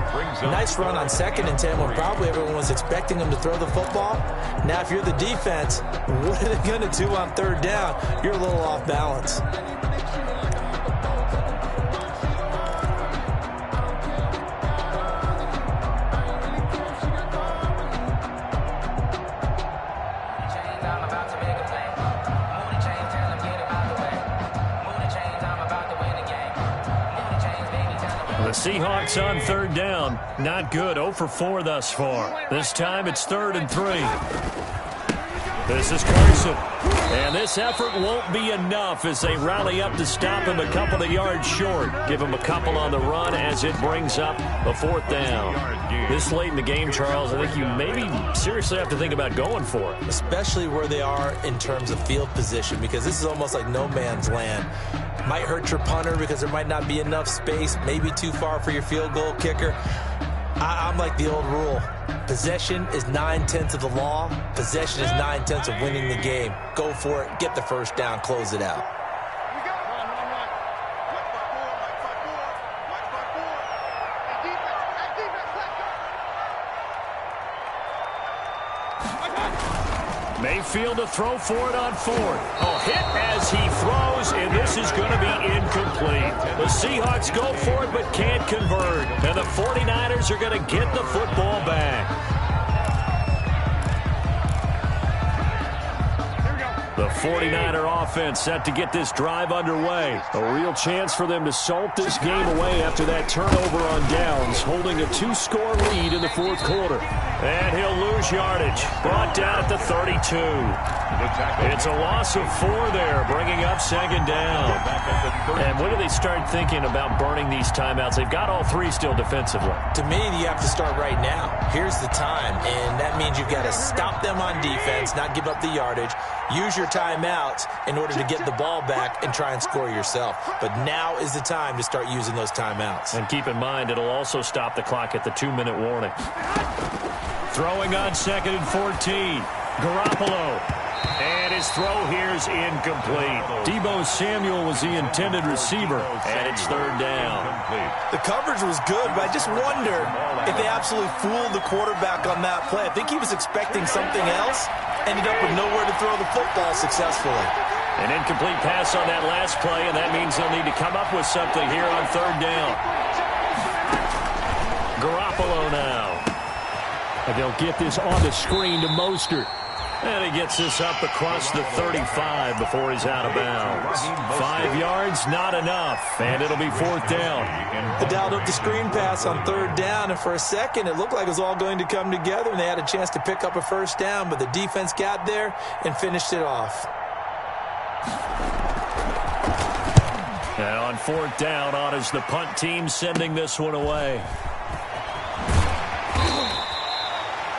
Nice run on 2nd and 10 when probably everyone was expecting them to throw the football. Now, if you're the defense, what are they going to do on 3rd down? You're a little off balance. The Seahawks on 3rd down. Not good. 0 for 4 thus far. This time it's 3rd and 3. This is Carson. And this effort won't be enough as they rally up to stop him a couple of yards short. Give him a couple on the run as it brings up a 4th down. This late in the game, Charles, I think you maybe seriously have to think about going for it. Especially where they are in terms of field position, because this is almost like no man's land. Might hurt your punter because there might not be enough space, maybe too far for your field goal kicker. I'm like the old rule. Possession is 9/10 of the law. Possession is 9/10 of winning the game. Go for it. Get the first down. Close it out. Mayfield to throw for it on 4th. Oh, hit as he throws, and this is going to be incomplete. The Seahawks go for it but can't convert. And the 49ers are going to get the football back. The 49er offense set to get this drive underway. A real chance for them to salt this game away after that turnover on downs, holding a 2-score lead in the 4th quarter. And he'll lose yardage. Brought down at the 32. It's a loss of 4 there, bringing up 2nd down. And when do they start thinking about burning these timeouts? They've got all 3 still defensively. To me, you have to start right now. Here's the time, and that means you've got to stop them on defense, not give up the yardage. Use your timeouts in order to get the ball back and try and score yourself. But now is the time to start using those timeouts. And keep in mind, it'll also stop the clock at the 2-minute warning. Throwing on 2nd and 14. Garoppolo. And his throw here is incomplete. Deebo Samuel was the intended receiver, and it's 3rd down. The coverage was good, but I just wonder if they absolutely fooled the quarterback on that play. I think he was expecting something else, ended up with nowhere to throw the football successfully. An incomplete pass on that last play, and that means they'll need to come up with something here on 3rd down. Garoppolo now. And they'll get this on the screen to Mostert. And he gets this up across the 35 before he's out of bounds. 5 yards, not enough, and it'll be 4th down. They dialed up the screen pass on 3rd down, and for a second it looked like it was all going to come together, and they had a chance to pick up a first down, but the defense got there and finished it off. And on 4th down, on is the punt team sending this one away.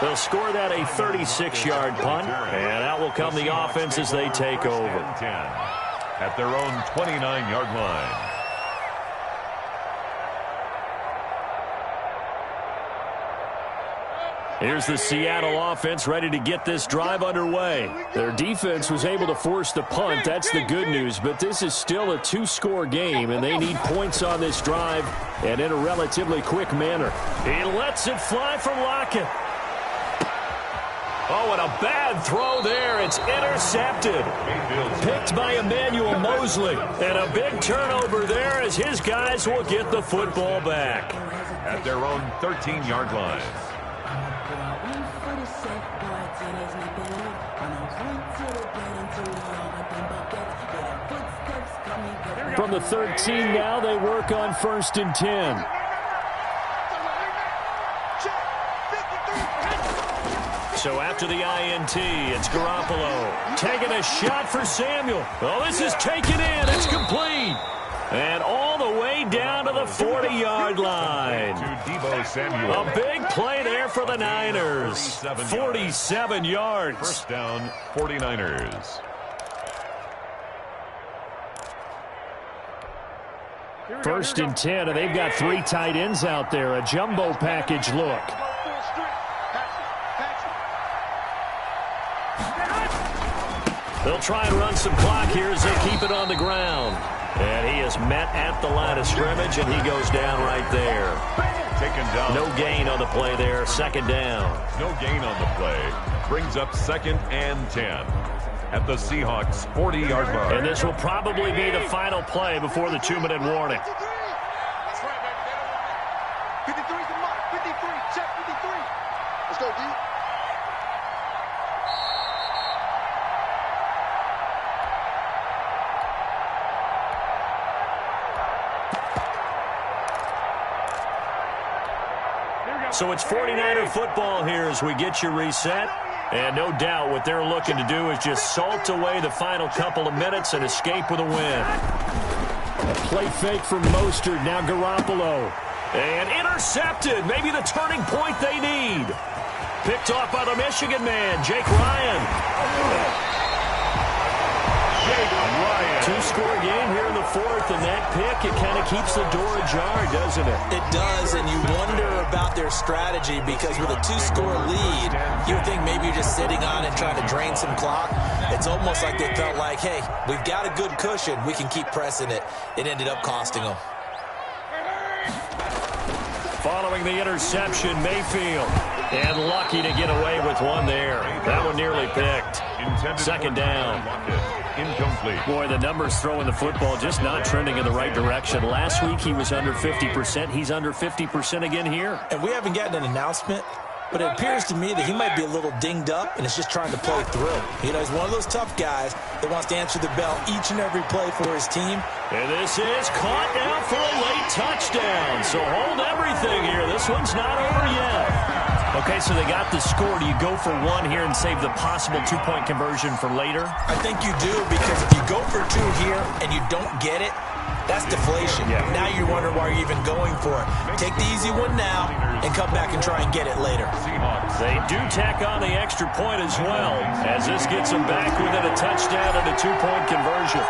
They'll score that a 36-yard punt, and out will come the offense as they take over. At their own 29-yard line. Here's the Seattle offense ready to get this drive underway. Their defense was able to force the punt. That's the good news, but this is still a 2-score game, and they need points on this drive and in a relatively quick manner. He lets it fly from Lockett. Oh, and a bad throw there. It's intercepted. Picked by Emmanuel Mosley. And a big turnover there as his guys will get the football back. At their own 13-yard line. From the 13 now, they work on 1st and 10. So after the INT, it's Garoppolo taking a shot for Samuel. Oh, this is taken in. It's complete. And all the way down to the 40-yard line. A big play there for the Niners. 47 yards. First down, 49ers. First and 10, and they've got 3 tight ends out there. A jumbo package look. They'll try and run some clock here as they keep it on the ground. And he is met at the line of scrimmage, and he goes down right there. Taken down. No gain on the play there. Second down. No gain on the play. Brings up 2nd and 10 at the Seahawks 40-yard line. And this will probably be the final play before the 2-minute warning. That's right, baby. They don't want it. 53's the mark. 53. Check 53. Let's go, D. So it's 49er football here as we get you reset. And no doubt what they're looking to do is just salt away the final couple of minutes and escape with a win. A play fake from Mostert, now Garoppolo. And intercepted, maybe the turning point they need. Picked off by the Michigan man, Jake Ryan. Two-score game here in the 4th, and that pick, it kind of keeps the door ajar, doesn't it? It does, and you wonder about their strategy because with a 2-score lead, you would think maybe you're just sitting on and trying to drain some clock. It's almost like they felt like, hey, we've got a good cushion. We can keep pressing it. It ended up costing them. Following the interception, Mayfield. And lucky to get away with one there. That one nearly picked. Second down. Incomplete. Boy, the numbers throwing the football just not trending in the right direction. Last week he was under 50%. He's under 50% again here. And we haven't gotten an announcement, but it appears to me that he might be a little dinged up and is just trying to play through. You know, he's one of those tough guys that wants to answer the bell each and every play for his team. And this is caught now for a late touchdown. So hold everything here. This one's not over yet. Okay, so they got the score. Do you go for one here and save the possible 2-point conversion for later? I think you do, because if you go for 2 here and you don't get it, that's deflation. Yeah. Now you're wondering why you're even going for it. Take the easy one now and come back and try and get it later. They do tack on the extra point as well, as this gets them back within a touchdown and a 2-point conversion.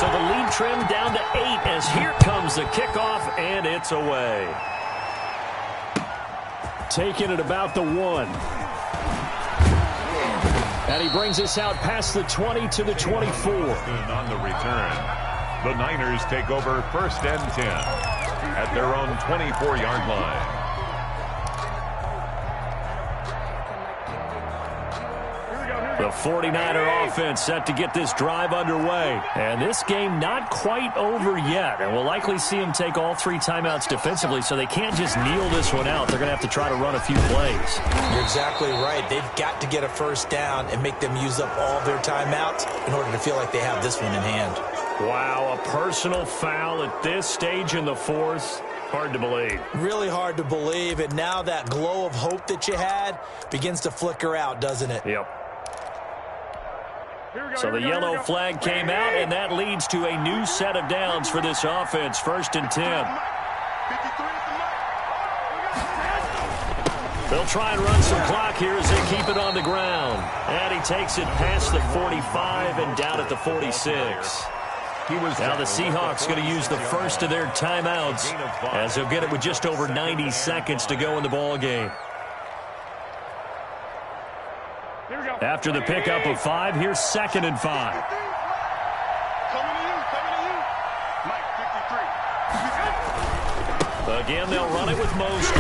So the lead trimmed down to 8 as here comes the kickoff, and it's away. Taking it about the 1. And he brings us out past the 20 to the 24. On the return, the Niners take over 1st and 10 at their own 24-yard line. The 49er offense set to get this drive underway. And this game not quite over yet. And we'll likely see them take all 3 timeouts defensively, so they can't just kneel this one out. They're going to have to try to run a few plays. You're exactly right. They've got to get a first down and make them use up all their timeouts in order to feel like they have this one in hand. Wow, a personal foul at this stage in the 4th. Hard to believe. Really hard to believe. And now that glow of hope that you had begins to flicker out, doesn't it? Yep. So the yellow flag came out, and that leads to a new set of downs for this offense. 1st and 10. They'll try and run some clock here as they keep it on the ground. And he takes it past the 45 and down at the 46. Now the Seahawks going to use the first of their timeouts as they'll get it with just over 90 seconds to go in the ball game. After the pickup of 5, here's 2nd and 5. Coming to you. Mike, 53. Again, they'll run it with Mostert.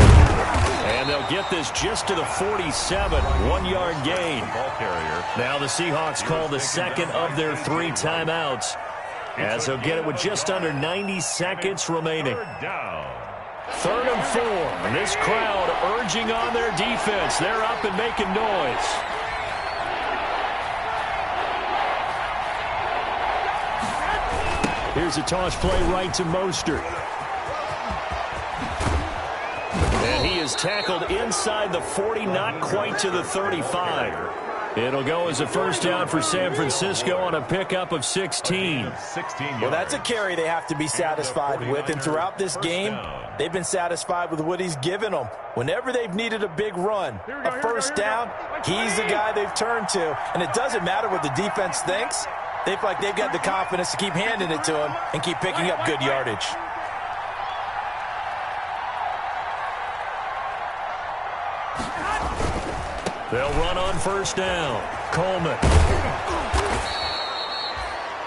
And they'll get this just to the 47, 1-yard gain. Ball carrier. Now the Seahawks call the second of their 3 timeouts, as they'll get it with just under 90 seconds remaining. 3rd and 4. And this crowd urging on their defense. They're up and making noise. Here's a toss play right to Mostert. And he is is tackled inside the 40, not quite to the 35. It'll go as a first down for San Francisco on a pickup of 16. Well, that's a carry they have to be satisfied with, and throughout this game, they've been satisfied with what he's given them. Whenever they've needed a big run, a first down, he's the guy they've turned to. And it doesn't matter what the defense thinks. They feel like they've got the confidence to keep handing it to him and keep picking up good yardage. They'll run on first down. Coleman.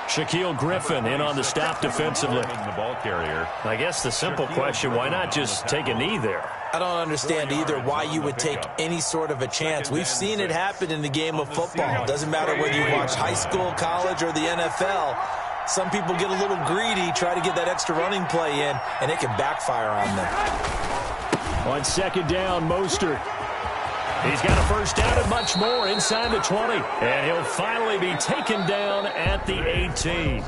Shaquille Griffin in on the stop defensively. The ball carrier. I guess the simple question, why not just take a knee there? I don't understand either why you would take any sort of a chance. We've seen it happen in the game of football. Doesn't matter whether you watch high school, college, or the NFL. Some people get a little greedy, try to get that extra running play in, and it can backfire on them. On second down, Mostert. He's got a first down and much more inside the 20. And he'll finally be taken down at the 18.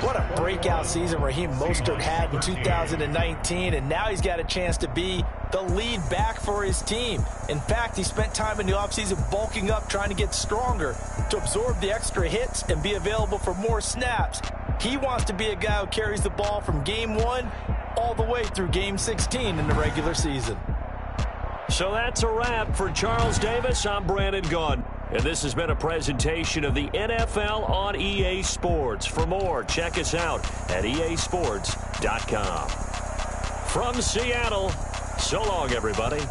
What a breakout season Raheem Mostert had in 2019, and now he's got a chance to be the lead back for his team. In fact, he spent time in the offseason bulking up, trying to get stronger to absorb the extra hits and be available for more snaps. He wants to be a guy who carries the ball from game 1 all the way through game 16 in the regular season. So that's a wrap for Charles Davis. I'm Brandon Gaudin. And this has been a presentation of the NFL on EA Sports. For more, check us out at easports.com. From Seattle, so long, everybody.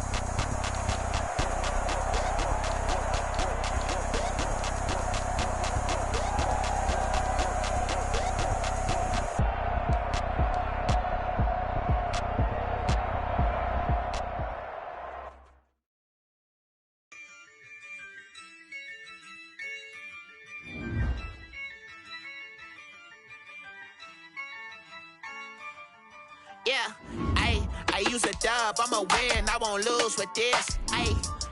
Yeah, I use a dub, I'ma win, I won't lose with this.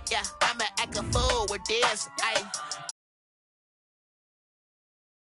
Yeah, I'ma act a fool with this.